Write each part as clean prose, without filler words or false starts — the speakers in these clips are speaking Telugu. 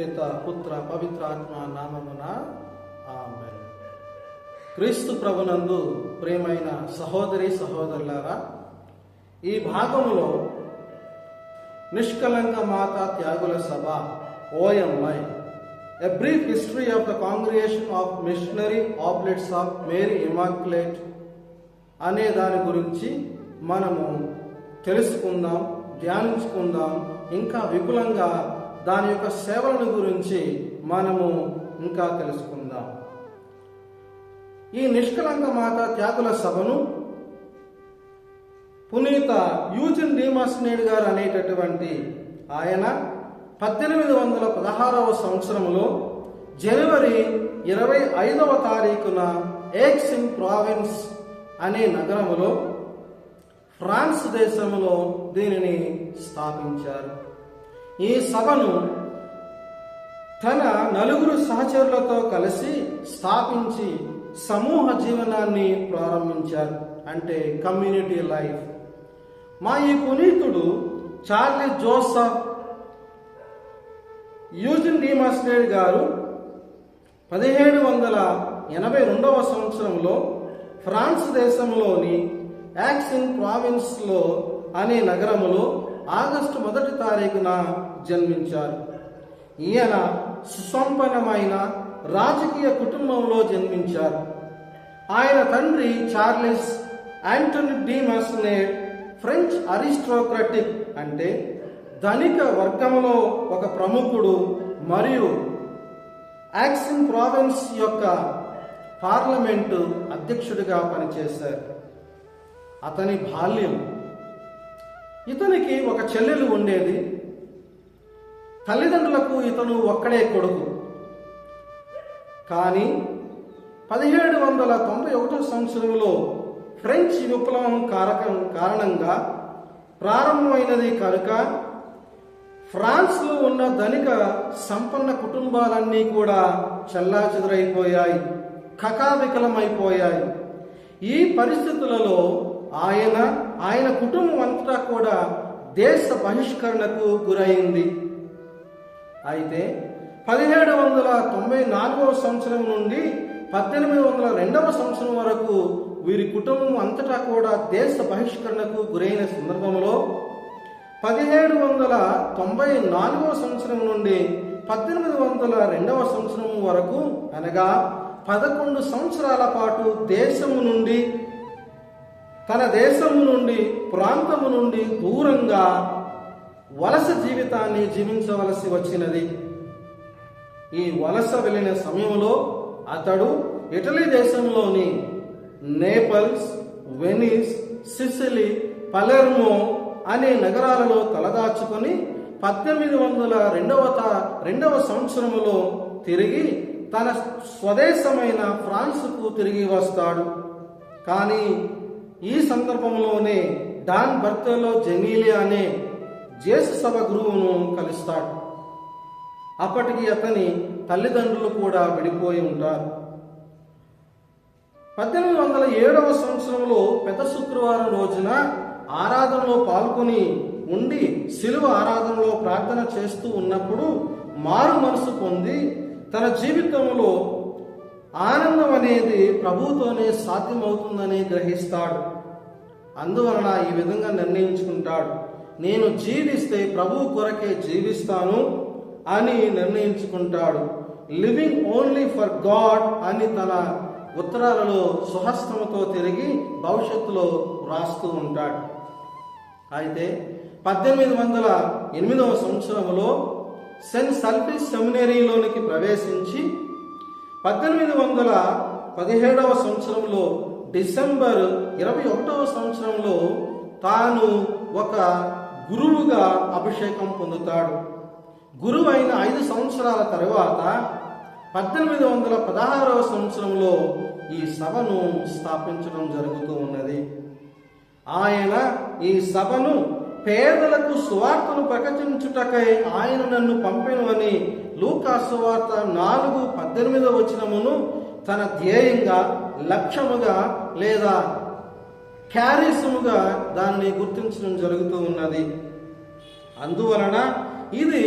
పిత పుత్ర పవిత్రాత్మ నామమున ఆమేన్. క్రీస్తు ప్రభునందు ప్రియమైన సహోదరి సహోదరులారా, ఈ భాగంలో నిష్కలంక మాత త్యాగుల సభ OMI, A Brief History of the Congregation of Missionary Oblates of Mary Immaculate అనే దాని గురించి మనము తెలుసుకుందాం, ధ్యానించుకుందాం. ఇంకా విపులంగా దాని యొక్క సేవలను గురించి మనము ఇంకా తెలుసుకుందాం. ఈ నిష్కలంక మాత త్యాగుల సభను పునీత యూజిన్ డీమాస్ నేడ్ గారు అనేటటువంటి ఆయన 1816వ సంవత్సరంలో జనవరి 25వ తారీఖున ఎక్సిన్ ప్రావిన్స్ అనే నగరములో ఫ్రాన్స్ దేశంలో దీనిని స్థాపించారు. ఈ సభను తన 4 సహచరులతో కలిసి స్థాపించి సమూహ జీవనాన్ని ప్రారంభించారు, అంటే కమ్యూనిటీ లైఫ్. మా ఈ పునీతుడు చార్లెస్ జోసెఫ్ యూజిన్ డీమాస్ నేడ్ గారు 1782వ సంవత్సరంలో ఫ్రాన్స్ దేశంలోని యాక్సిన్ ప్రావిన్స్లో అనే నగరములో ఆగస్టు 1వ తారీఖున జన్మించారు. ఈయన సుసంపన్నమైన రాజకీయ కుటుంబంలో జన్మించారు. ఆయన తండ్రి చార్లెస్ యాంటోనీ డీమాస్ నేడ్ ఫ్రెంచ్ అరిస్టోక్రటిక్, అంటే ధనిక వర్గంలో ఒక ప్రముఖుడు మరియు యాక్సిన్ ప్రావిన్స్ యొక్క పార్లమెంటు అధ్యక్షుడిగా పనిచేశారు. అతని బాల్యం, ఇతనికి ఒక చెల్లెలు ఉండేది. తల్లిదండ్రులకు ఇతను ఒక్కడే కొడుకు. కానీ 1791వ సంవత్సరంలో ఫ్రెంచ్ విప్లవం కారణంగా ప్రారంభమైనది కనుక ఫ్రాన్స్లో ఉన్న ధనిక సంపన్న కుటుంబాలన్నీ కూడా చెల్లాచెదరైపోయాయి, కకావికలమైపోయాయి. ఈ పరిస్థితులలో ఆయన కుటుంబం అంతా కూడా దేశ బహిష్కరణకు గురైంది. అయితే 1794వ సంవత్సరం నుండి 1802వ సంవత్సరం వరకు వీరి కుటుంబం అంతటా కూడా దేశ బహిష్కరణకు గురైన సందర్భంలో 1794వ సంవత్సరం నుండి 1802వ సంవత్సరం వరకు, అనగా 11 సంవత్సరాల పాటు తన దేశము నుండి ప్రాంతము నుండి దూరంగా వలస జీవితాన్ని జీవించవలసి వచ్చినది. ఈ వలస వెళ్ళిన సమయంలో అతడు ఇటలీ దేశంలోని నేపల్స్, వెనిస్, సిసిలీ, పలెర్మో అనే నగరాలలో తలదాచుకొని 1802వ సంవత్సరంలో తిరిగి తన స్వదేశమైన ఫ్రాన్స్కు తిరిగి వస్తాడు. కానీ ఈ సందర్భంలోనే డాన్ బర్తోలో జెనీలి అనే జేసు సభ గురువును కలుస్తాడు. అప్పటికి అతని తల్లిదండ్రులు కూడా విడిపోయి ఉంటారు. 1807వ సంవత్సరంలో పెద్ద శుక్రవారం రోజున ఆరాధనలో పాల్గొని ఉండి శిలువ ఆరాధనలో ప్రార్థన చేస్తూ ఉన్నప్పుడు మారు మనసు పొంది తన జీవితంలో ఆనందం అనేది ప్రభువుతోనే సాధ్యమవుతుందని గ్రహిస్తాడు. అందువలన ఈ విధంగా నిర్ణయించుకుంటాడు, నేను జీవిస్తే ప్రభువు కొరకే జీవిస్తాను అని నిర్ణయించుకుంటాడు. లివింగ్ ఓన్లీ ఫర్ గాడ్ అని తన ఉత్తరాలలో స్వహస్తముతో తిరిగి భవిష్యత్తులో వ్రాస్తూ ఉంటాడు. అయితే 1808వ సంవత్సరంలో సెయింట్ సల్పీస్ సెమినరీలోనికి ప్రవేశించి 1817వ సంవత్సరంలో డిసెంబర్ 21వ సంవత్సరంలో తాను ఒక గురువుగా అభిషేకం పొందుతాడు. గురువు అయిన 5 సంవత్సరాల తర్వాత 1816వ సంవత్సరంలో ఈ సభను స్థాపించడం జరుగుతూ ఉన్నది. ఆయన ఈ సభను పేదలకు సువార్తను ప్రకటించుటకై ఆయన నన్ను పంపెను అని లూకా సువార్త 4:18 వచనమును తన ధ్యేయంగా, లక్ష్యముగా లేదా క్యారిసముగా దాన్ని గుర్తించడం జరుగుతూ ఉన్నది. అందువలన ఇది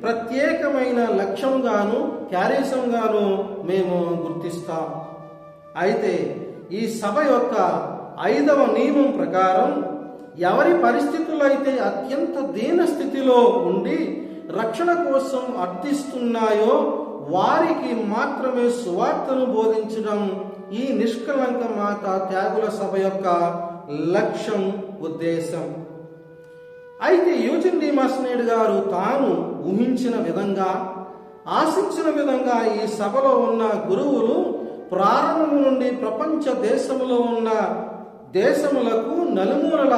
ప్రత్యేకమైన లక్ష్యంగాను క్యారీసంగాను మేము గుర్తిస్తాం. అయితే ఈ సభ యొక్క 5వ నియమం ప్రకారం ఎవరి పరిస్థితులైతే అత్యంత దీన స్థితిలో ఉండి రక్షణ కోసం అర్థిస్తున్నాయో వారికి మాత్రమే సువార్తను బోధించడం ఈ నిష్కలంక మాత త్యాగుల సభ యొక్క లక్ష్యం, ఉద్దేశం. అయితే యూజిన్ డి మాస్నేడ్ గారు తాను ఊహించిన విధంగా, ఆశించిన విధంగా ఈ సభలో ఉన్న గురువులు ప్రారంభం నుండి ప్రపంచ దేశములో ఉన్న దేశములకు నలుమూలల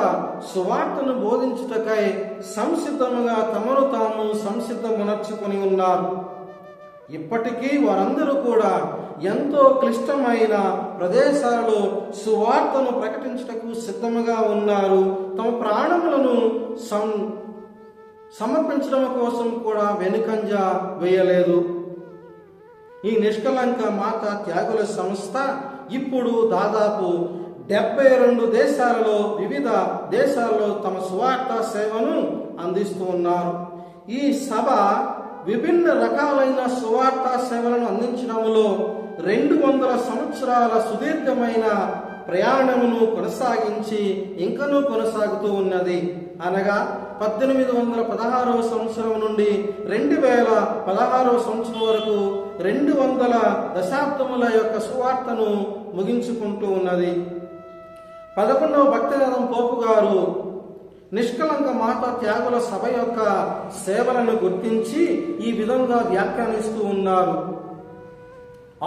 సువార్తను బోధించుటకై సంసిద్ధముగా తమను తాము సంసిద్ధమునర్చుకొని ఉన్నారు. ఇప్పటికీ వారందరూ కూడా ఎంతో క్లిష్టమైన ప్రదేశాలలో సువార్తను ప్రకటించుటకు సిద్ధముగా ఉన్నారు. తమ ప్రాణములను సమర్పించడం కోసం కూడా వెనుకంజ వేయలేదు. ఈ నిష్కలంక మాత త్యాగుల సంస్థ ఇప్పుడు దాదాపు 72 దేశాలలో, వివిధ దేశాల్లో తమ సువార్త సేవను అందిస్తూ ఉన్నారు. ఈ సభ విభిన్న రకాలైన సువార్త సేవలను అందించడంలో 200 సంవత్సరాల సుదీర్ఘమైన ప్రయాణమును కొనసాగించి ఇంకనూ కొనసాగుతూ ఉన్నది. అనగా 1816వ సంవత్సరం నుండి 2016వ సంవత్సరం వరకు 200 దశాబ్దముల యొక్క సువార్తను ముగించుకుంటూ ఉన్నది. 11వ భక్తినాథం పోపు గారు నిష్కలంక మాత త్యాగుల సభ యొక్క సేవలను గుర్తించి ఈ విధంగా వ్యాఖ్యానిస్తూ ఉన్నారు.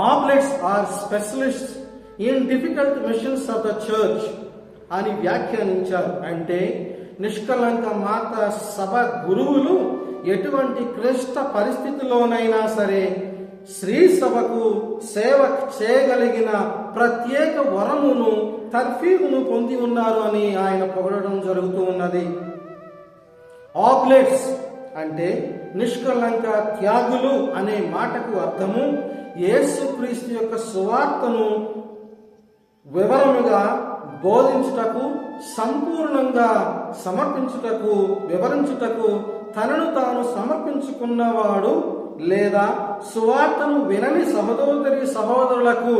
Oblates are specialists in difficult missions of the church అని వ్యాఖ్యానించారు. అంటే నిష్కలంక మాత సభ గురువులు ఎటువంటి క్లిష్ట పరిస్థితిలోనైనా సరే శ్రీ సభకు సేవ చేయగలిగిన ప్రత్యేక వరమును, తర్ఫీదును పొంది ఉన్నారు అని ఆయన పొగడడం జరుగుతూ ఉన్నది. ఆబ్లెట్స్ అంటే నిష్కలంక త్యాగులు అనే మాటకు అర్థము యేసుక్రీస్తు యొక్క సువార్తను వివరముగా బోధించుటకు, సంపూర్ణంగా సమర్పించుటకు, వివరించుటకు తనను తాను సమర్పించుకున్నవాడు, లేదా సువార్తను వినని సహోదరులకు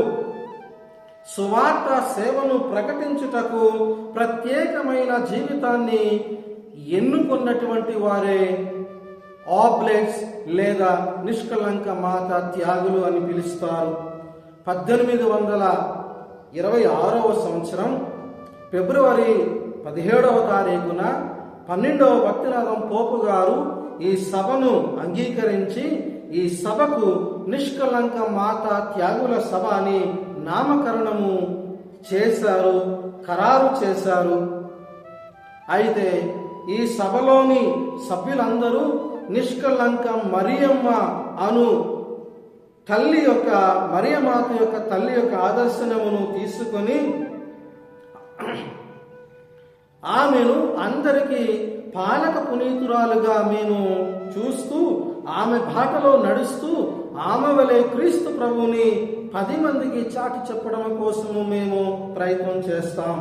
సువార్త సేవను ప్రకటించుటకు ప్రత్యేకమైన జీవితాన్ని ఎన్నుకున్నటువంటి వారే ఆబ్లెట్స్ లేదా నిష్కలంక మాత త్యాగులు అని పిలుస్తారు. 1826వ సంవత్సరం ఫిబ్రవరి 17వ తారీఖున 12వ భక్తినాథం పోపు గారు ఈ సభను అంగీకరించి ఈ సభకు నిష్కలంక మాత త్యాగుల సభ అని నామకరణము చేశారు, ఖరారు చేశారు. అయితే ఈ సభలోని సభ్యులందరూ నిష్కలంక మరియమ్మ అను తల్లి యొక్క, మరియమాత యొక్క తల్లి యొక్క ఆదర్శనమును తీసుకొని ఆమెను అందరికీ పాలక పునీతురాలుగా మేము చూస్తూ, ఆమె బాటలో నడుస్తూ, ఆమె వలె క్రీస్తు ప్రభువుని 10 మందికి చాటి చెప్పడం కోసము మేము ప్రయత్నం చేస్తాం.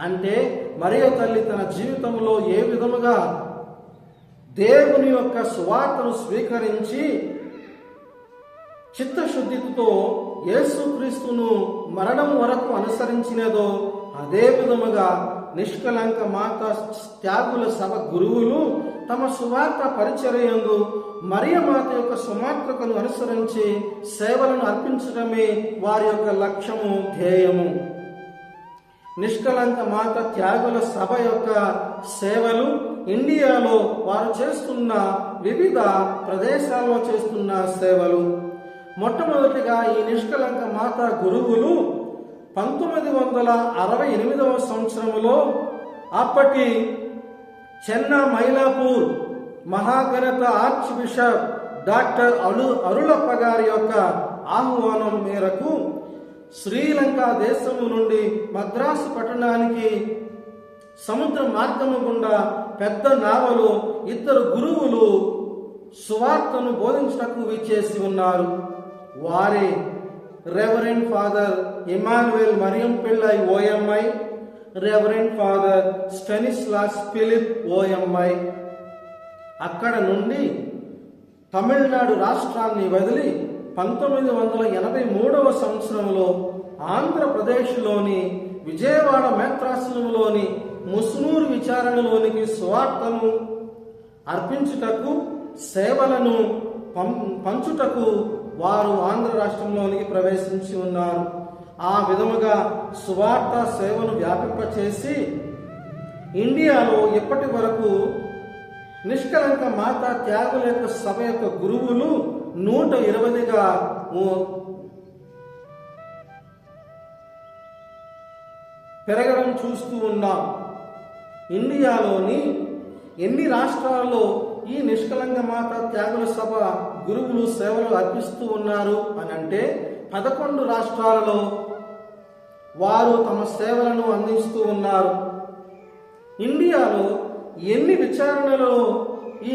అంటే మరియ తల్లి తన జీవితంలో ఏ విధముగా దేవుని యొక్క సువార్తను స్వీకరించి చిత్తశుద్ధితో యేసుక్రీస్తును మరణం వరకు అనుసరించినదో అదే విధముగా నిష్కలంక మాత త్యాగుల సభ గురువులు తమ సువార్త పరిచర్యందు మరియమాత యొక్క సుమార్తకును అనుసరించి సేవలను అర్పించడమే వారి యొక్క లక్ష్యము, ధ్యేయము. నిష్కలంక మాత త్యాగుల సభ యొక్క సేవలు ఇండియాలో వారు చేస్తున్న వివిధ ప్రదేశాల్లో చేస్తున్న సేవలు. మొట్టమొదటిగా ఈ నిష్కలంక మాత గురువులు 1968వ సంవత్సరంలో అప్పటి చెన్నా మైలాపూర్ మహాఘనత ఆర్చ్ బిషప్ డాక్టర్ అరుళప్ప గారి యొక్క ఆహ్వానం మేరకు శ్రీలంక దేశము నుండి మద్రాసు పట్టణానికి సముద్ర మార్గము గుండా పెద్ద నావలో 2 గురువులు సువార్తను బోధించటకు విచ్చేసి ఉన్నారు. వారే reverend father Emmanuel Mariam Pillai OMI, reverend father Stanislaus Philip OMI. అక్కడ నుండి తమిళనాడు రాష్ట్రాన్ని వదిలి 1983 సంవత్సరంలో ఆంధ్రప్రదేశ్లోని విజయవాడ మేత్రాసనంలోని ముసునూరు విచారణలోనికి సువార్తను అర్పించుటకు, సేవలను పంచుటకు వారు ఆంధ్ర రాష్ట్రంలోనికి ప్రవేశించి ఉన్నారు. ఆ విధముగా సువార్త సేవను వ్యాపింపచేసి ఇండియాలో ఇప్పటి వరకు నిష్కలంక మాతా త్యాగుల యొక్క సభ యొక్క గురువులు 120గా పెరగడం చూస్తూ ఉన్నాం. ఇండియాలోని ఎన్ని రాష్ట్రాల్లో ఈ నిష్కలంక మాతా త్యాగుల సభ గురువులు సేవలు అర్పిస్తూ ఉన్నారు అని అంటే 11 రాష్ట్రాలలో వారు తమ సేవలను అందిస్తూ ఉన్నారు. ఇండియాలో ఎన్ని విచారణలో ఈ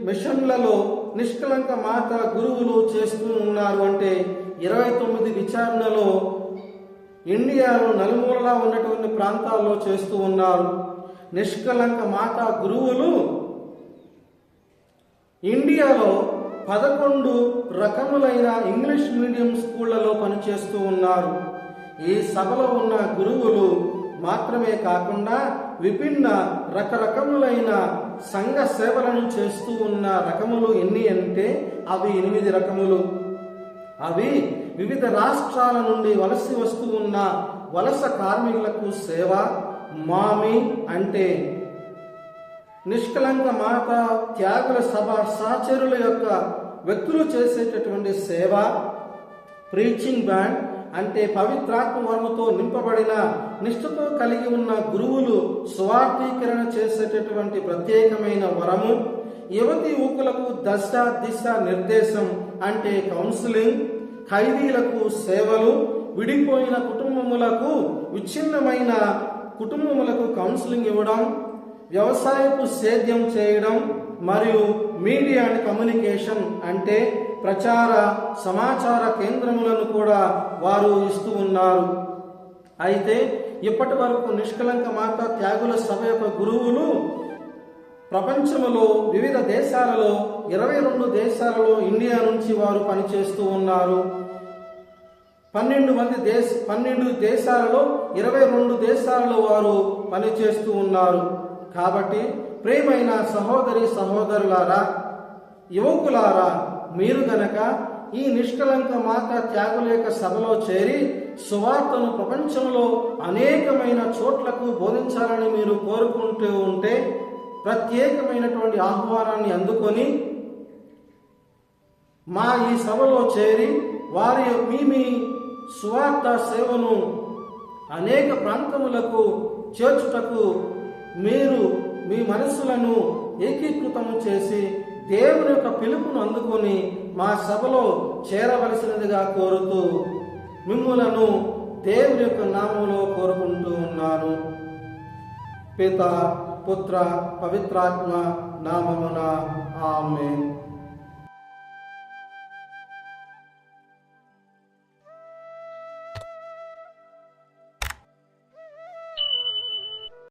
మిషన్లలో నిష్కలంక మాత గురువులు చేస్తూ ఉన్నారు అంటే 29 విచారణలో ఇండియాలో నలుమూలలా ఉన్నటువంటి ప్రాంతాల్లో చేస్తూ ఉన్నారు. నిష్కలంక మాత గురువులు ఇండియాలో 11 రకములైన ఇంగ్లీష్ మీడియం స్కూళ్లలో పనిచేస్తూ ఉన్నారు. ఈ సభలో ఉన్న గురువులు మాత్రమే కాకుండా విభిన్న రకరకములైన సంఘ సేవలను చేస్తూ ఉన్న రకములు ఎన్ని అంటే అవి 8 రకములు. అవి వివిధ రాష్ట్రాల నుండి వలసి వస్తూ ఉన్న వలస కార్మికులకు సేవ, మామి అంటే నిష్కలంక మాత త్యాగుల సభ సహచరుల యొక్క వ్యక్తులు చేసేటటువంటి సేవ, ప్రీచింగ్ బ్యాండ్ అంటే పవిత్రాత్మ వరముతో నింపబడిన నిష్ఠతో కలిగి ఉన్న గురువులు స్వార్థీకరణ చేసేటటువంటి ప్రత్యేకమైన వరము, యువతి యువకులకు దశ దిశ నిర్దేశం అంటే కౌన్సిలింగ్, ఖైదీలకు సేవలు, విడిపోయిన కుటుంబములకు విచ్ఛిన్నమైన కుటుంబములకు కౌన్సిలింగ్ ఇవ్వడం, వ్యవసాయపు సేద్యం చేయడం మరియు మీడియా అండ్ కమ్యూనికేషన్ అంటే ప్రచార సమాచార కేంద్రములను కూడా వారు ఇస్తూ ఉన్నారు. అయితే ఇప్పటి వరకు నిష్కలంక మాత త్యాగుల సభ యొక్క గురువులు ప్రపంచంలో వివిధ దేశాలలో 22 దేశాలలో ఇండియా నుంచి వారు పనిచేస్తూ ఉన్నారు. 12 దేశాలలో 22 దేశాలలో వారు పనిచేస్తూ ఉన్నారు. కాబట్టి ప్రియమైన సహోదరి సహోదరులారా, యువకులారా, మీరు గనక ఈ నిష్కలంక మాత త్యాగుల యొక్క సభలో చేరి సువార్తను ప్రపంచంలో అనేకమైన చోట్లకు బోధించాలని మీరు కోరుకుంటూ ఉంటే ప్రత్యేకమైనటువంటి ఆహ్వానాన్ని అందుకొని మా ఈ సభలో చేరి వారి మీ సువార్త సేవను అనేక ప్రాంతములకు చేర్చుటకు మీరు మీ మనస్సులను ఏకీకృతము చేసి దేవుని యొక్క పిలుపును అందుకొని మా సభలో చేరవలసినదిగా కోరుతూ మిమ్ములను దేవుని యొక్క నామములో కోరుకుంటూ ఉన్నాను. పిత, పుత్ర, పవిత్రాత్మ నామమున ఆమేన్.